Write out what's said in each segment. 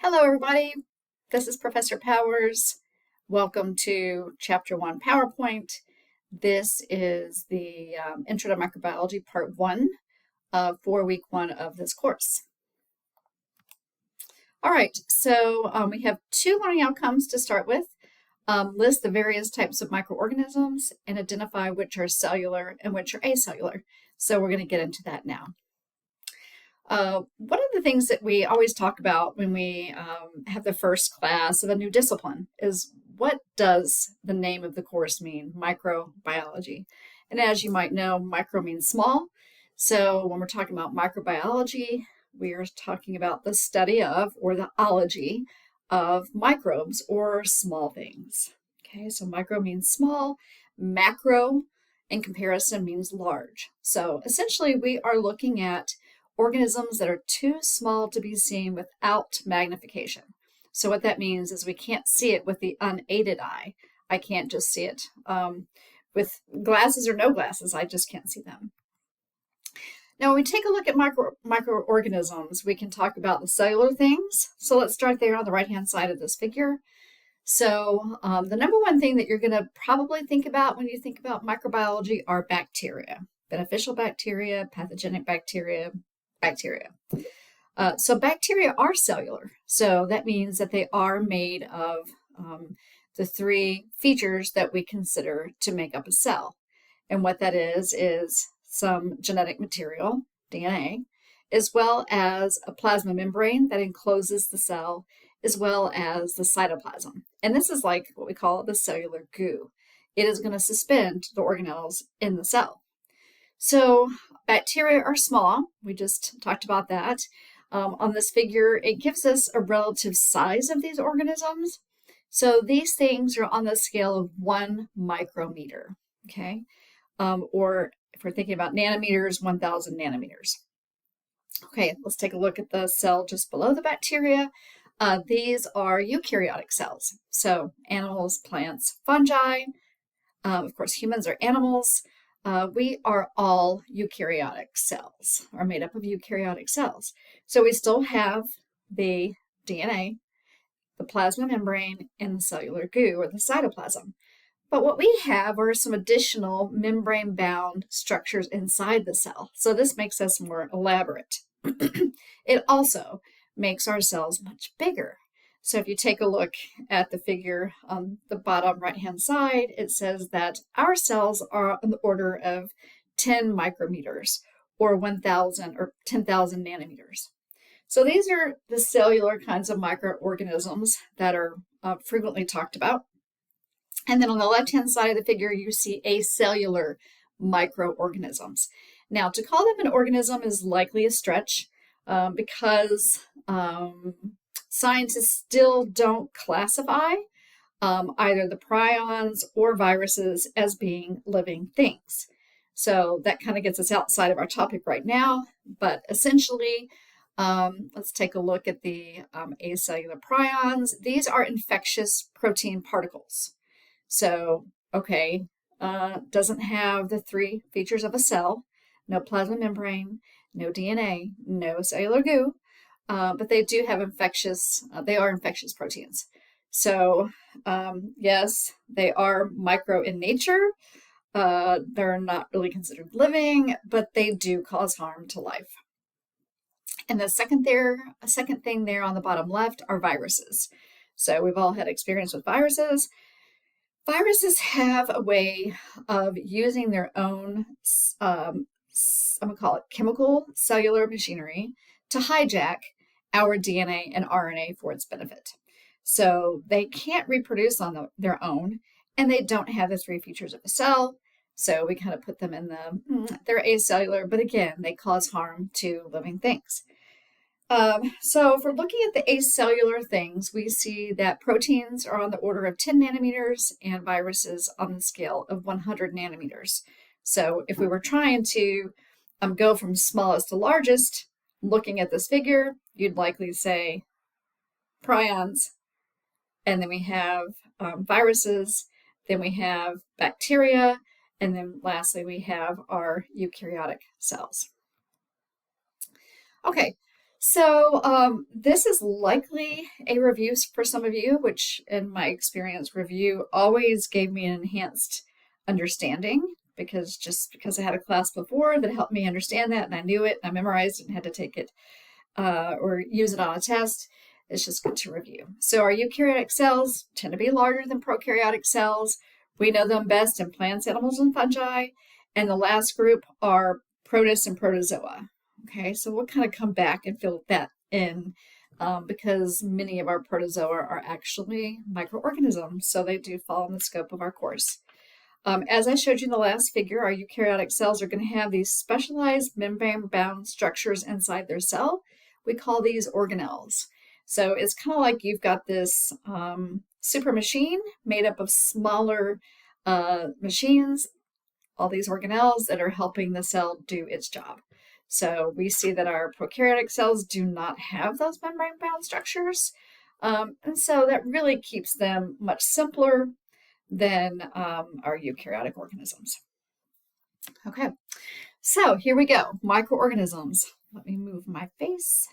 Hello, everybody. This is Professor Powers. Welcome to Chapter 1 PowerPoint. This is the Intro to Microbiology Part 1 for Week 1 of this course. All right, so we have two learning outcomes to start with. List the various types of microorganisms and identify which are cellular and which are acellular. So we're going to get into that now. One of the things that we always talk about when we have the first class of a new discipline is what does the name of the course mean? Microbiology. And as you might know, micro means small. So when we're talking about microbiology, we are talking about the study of, or the ology of microbes or small things. Okay, so micro means small, macro in comparison means large. So essentially we are looking at organisms that are too small to be seen without magnification. So what that means is we can't see it with the unaided eye. I can't just see it with glasses or no glasses. I just can't see them. Now, when we take a look at microorganisms, we can talk about the cellular things. So let's start there on the right-hand side of this figure. So the number one thing that you're going to probably think about when you think about microbiology are bacteria, beneficial bacteria, pathogenic bacteria. So bacteria are cellular. So that means that they are made of the three features that we consider to make up a cell. And what that is some genetic material, DNA, as well as a plasma membrane that encloses the cell, as well as the cytoplasm. And this is like what we call the cellular goo. It is going to suspend the organelles in the cell. So bacteria are small. We just talked about that. On this figure, it gives us a relative size of these organisms. So these things are on the scale of 1 micrometer, okay? Or if we're thinking about nanometers, 1,000 nanometers. Okay, let's take a look at the cell just below the bacteria. These are eukaryotic cells. So animals, plants, fungi. Of course, humans are animals. We are all eukaryotic cells, are made up of eukaryotic cells. So we still have the DNA, the plasma membrane, and the cellular goo, or the cytoplasm. But what we have are some additional membrane-bound structures inside the cell. So this makes us more elaborate. It also makes our cells much bigger. So if you take a look at the figure on the bottom right-hand side, it says that our cells are on the order of 10 micrometers or 1,000 or 10,000 nanometers. So these are the cellular kinds of microorganisms that are frequently talked about. And then on the left-hand side of the figure, you see acellular microorganisms. Now, to call them an organism is likely a stretch because scientists still don't classify either the prions or viruses as being living things. So that kind of gets us outside of our topic right now, but essentially, let's take a look at the acellular prions. These are infectious protein particles. So, okay, doesn't have the three features of a cell, no plasma membrane, no DNA, no cellular goo, but they do have they are infectious proteins. So yes, they are micro in nature. They're not really considered living, but they do cause harm to life. And the second thing there on the bottom left are viruses. So we've all had experience with viruses. Viruses have a way of using their own, I'm going to call it chemical cellular machinery, to hijack our DNA and RNA for its benefit. So they can't reproduce on their own, and they don't have the three features of a cell. So we kind of put them in they're acellular, but again, they cause harm to living things. So if we're looking at the acellular things, we see that proteins are on the order of 10 nanometers and viruses on the scale of 100 nanometers. So if we were trying to go from smallest to largest, looking at this figure, you'd likely say prions, and then we have viruses, then we have bacteria, and then lastly we have our eukaryotic cells. Okay, So this is likely a review for some of you, which in my experience, review always gave me an enhanced understanding because I had a class before that helped me understand that and I knew it and I memorized it and had to take it or use it on a test. It's just good to review. So our eukaryotic cells tend to be larger than prokaryotic cells. We know them best in plants, animals, and fungi. And the last group are protists and protozoa. Okay, so we'll kind of come back and fill that in because many of our protozoa are actually microorganisms, so they do fall in the scope of our course. As I showed you in the last figure, our eukaryotic cells are going to have these specialized membrane-bound structures inside their cell. We call these organelles. So it's kind of like you've got this super machine made up of smaller machines, all these organelles that are helping the cell do its job. So we see that our prokaryotic cells do not have those membrane-bound structures. And so that really keeps them much simpler than our eukaryotic organisms. Okay, so here we go, microorganisms. Let me move my face.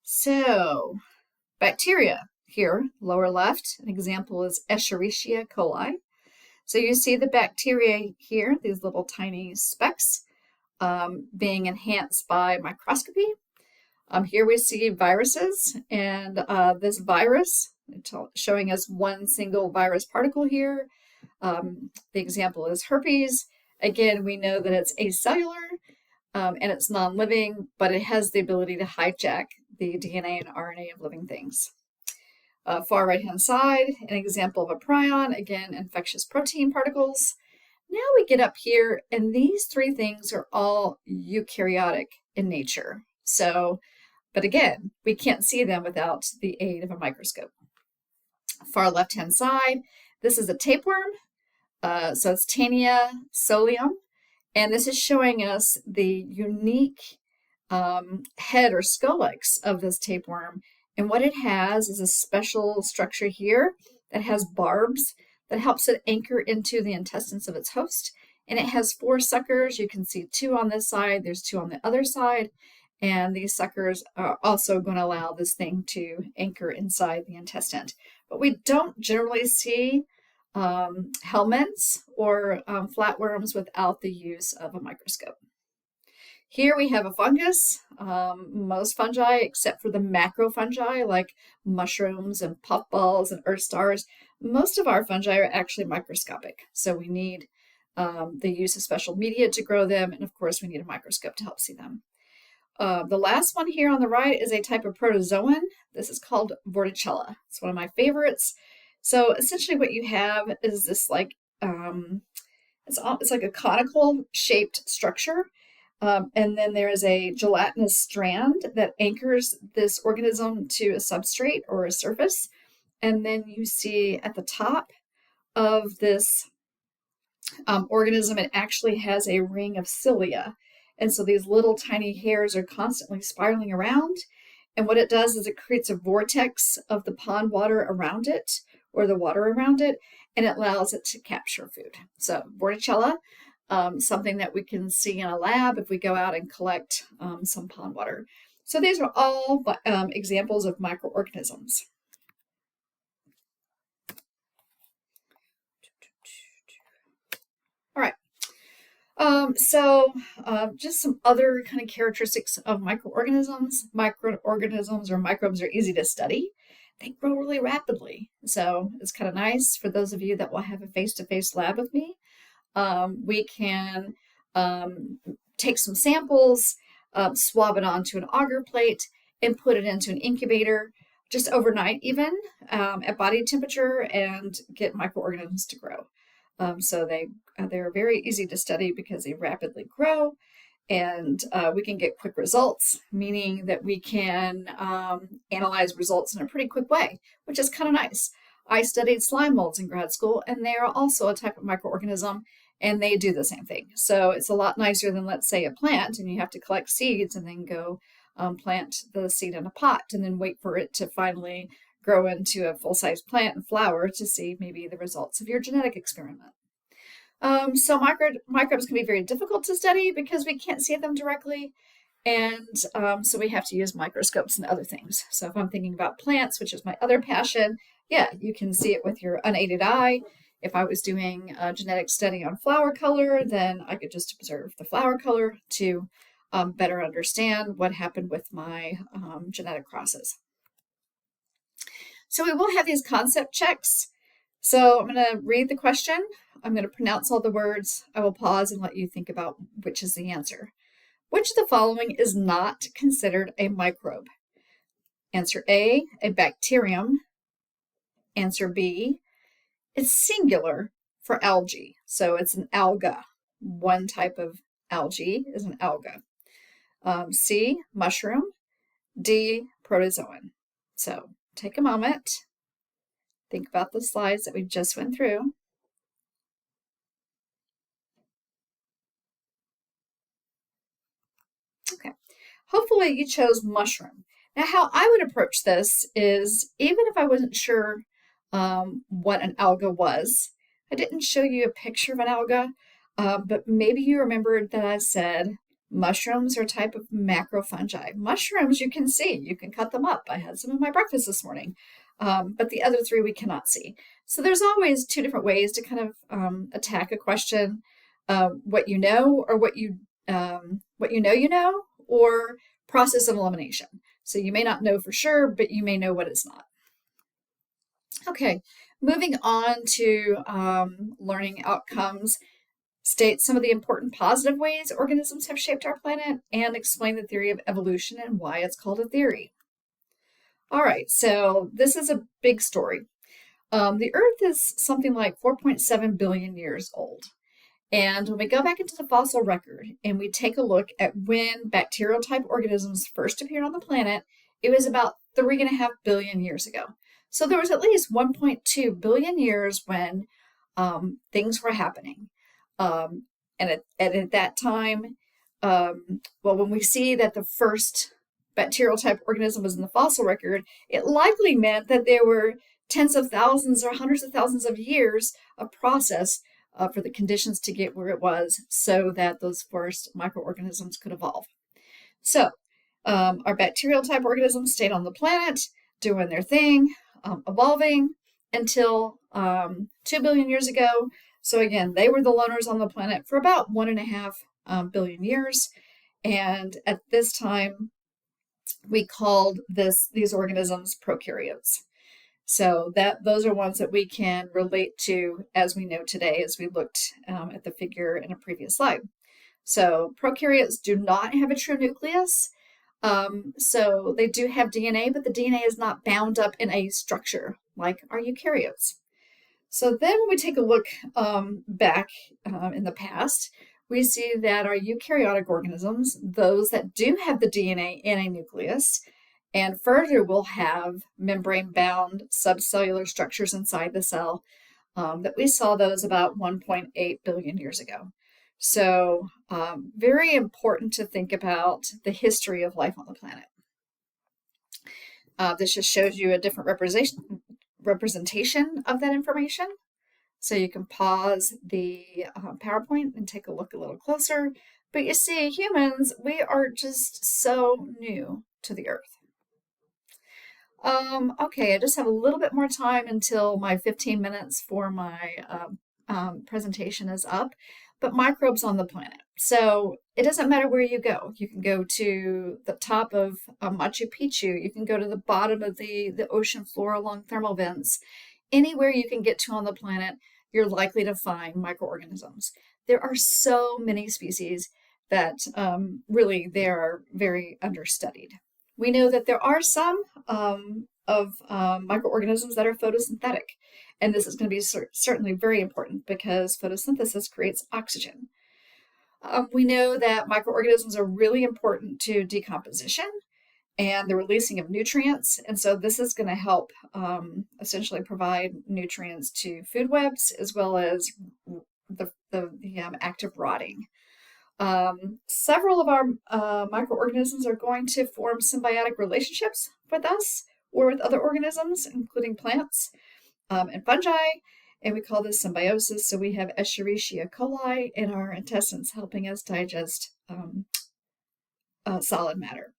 So bacteria here, lower left, an example is Escherichia coli. So you see the bacteria here, these little tiny specks being enhanced by microscopy. Here we see viruses, and this virus, showing us one single virus particle here. The example is herpes. Again, we know that it's acellular and it's non-living, but it has the ability to hijack the DNA and RNA of living things. Far right-hand side, an example of a prion, again, infectious protein particles. Now we get up here, and these three things are all eukaryotic in nature. So, but again, we can't see them without the aid of a microscope. Far left-hand side, this is a tapeworm. So it's Tania solium, and this is showing us the unique head or scolex of this tapeworm. And what it has is a special structure here that has barbs that helps it anchor into the intestines of its host. And it has 4 suckers. You can see 2 on this side, there's 2 on the other side. And these suckers are also going to allow this thing to anchor inside the intestine. But we don't generally see helminths or flatworms without the use of a microscope. Here we have a fungus. Most fungi, except for the macrofungi like mushrooms and puffballs and earth stars, most of our fungi are actually microscopic. So we need the use of special media to grow them, and of course we need a microscope to help see them. The last one here on the right is a type of protozoan. This is called Vorticella. It's one of my favorites. So essentially what you have is this like, it's like a conical shaped structure. And then there is a gelatinous strand that anchors this organism to a substrate or a surface. And then you see at the top of this organism, it actually has a ring of cilia. And so these little tiny hairs are constantly spiraling around. And what it does is it creates a vortex of the pond water around it, or the water around it, and it allows it to capture food. So Vorticella, something that we can see in a lab if we go out and collect some pond water. So these are all examples of microorganisms. All right. Just some other kind of characteristics of microorganisms. Microorganisms or microbes are easy to study. They grow really rapidly. So it's kind of nice for those of you that will have a face-to-face lab with me. We can take some samples, swab it onto an agar plate, and put it into an incubator just overnight even at body temperature and get microorganisms to grow. So they're very easy to study because they rapidly grow, and we can get quick results, meaning that we can analyze results in a pretty quick way, which is kind of nice. I studied slime molds in grad school, and they are also a type of microorganism, and they do the same thing. So it's a lot nicer than, let's say, a plant, and you have to collect seeds and then go plant the seed in a pot and then wait for it to finally grow into a full-size plant and flower to see maybe the results of your genetic experiment. So microbes can be very difficult to study because we can't see them directly. And so we have to use microscopes and other things. So if I'm thinking about plants, which is my other passion, yeah, you can see it with your unaided eye. If I was doing a genetic study on flower color, then I could just observe the flower color to better understand what happened with my genetic crosses. So we will have these concept checks. So I'm going to read the question. I'm going to pronounce all the words. I will pause and let you think about which is the answer. Which of the following is not considered a microbe? Answer A, a bacterium. Answer B, it's singular for algae. So it's an alga. One type of algae is an alga. C, mushroom. D, protozoan. So take a moment. Think about the slides that we just went through. Okay. Hopefully you chose mushroom. Now, how I would approach this is, even if I wasn't sure what an alga was, I didn't show you a picture of an alga, but maybe you remembered that I said mushrooms are a type of macrofungi. Mushrooms you can see, you can cut them up. I had some in my breakfast this morning, but the other three we cannot see. So there's always two different ways to kind of attack a question: what you know, or what you know, or process of elimination. So you may not know for sure, but you may know what it's not. Okay, moving on to learning outcomes. State some of the important positive ways organisms have shaped our planet, and explain the theory of evolution and why it's called a theory. All right, so this is a big story. The Earth is something like 4.7 billion years old. And when we go back into the fossil record and we take a look at when bacterial type organisms first appeared on the planet, it was about 3.5 billion years ago. So there was at least 1.2 billion years when things were happening. And at that time, when we see that the first bacterial type organism was in the fossil record, it likely meant that there were tens of thousands or hundreds of thousands of years of process for the conditions to get where it was, so that those first microorganisms could evolve. So our bacterial type organisms stayed on the planet doing their thing, evolving until 2 billion years ago. So again, they were the loners on the planet for about 1.5 billion years. And at this time, we called these organisms prokaryotes. So those are ones that we can relate to as we know today, as we looked at the figure in a previous slide. So prokaryotes do not have a true nucleus. So they do have DNA, but the DNA is not bound up in a structure like our eukaryotes. So then when we take a look back in the past, we see that our eukaryotic organisms, those that do have the DNA in a nucleus, and further will have membrane-bound subcellular structures inside the cell, that we saw those about 1.8 billion years ago. So very important to think about the history of life on the planet. This just shows you a different representation of that information. So you can pause the PowerPoint and take a look a little closer. But you see, humans, we are just so new to the Earth. Okay, I just have a little bit more time until my 15 minutes for my presentation is up. But microbes on the planet. So it doesn't matter where you go. You can go to the top of Machu Picchu. You can go to the bottom of the ocean floor along thermal vents. Anywhere you can get to on the planet, you're likely to find microorganisms. There are so many species that really they are very understudied. We know that there are some microorganisms that are photosynthetic. And this is going to be certainly very important because photosynthesis creates oxygen. We know that microorganisms are really important to decomposition and the releasing of nutrients. And so this is going to help essentially provide nutrients to food webs as well as the act of rotting. Several of our microorganisms are going to form symbiotic relationships with us or with other organisms, including plants and fungi, and we call this symbiosis. So we have Escherichia coli in our intestines helping us digest solid matter.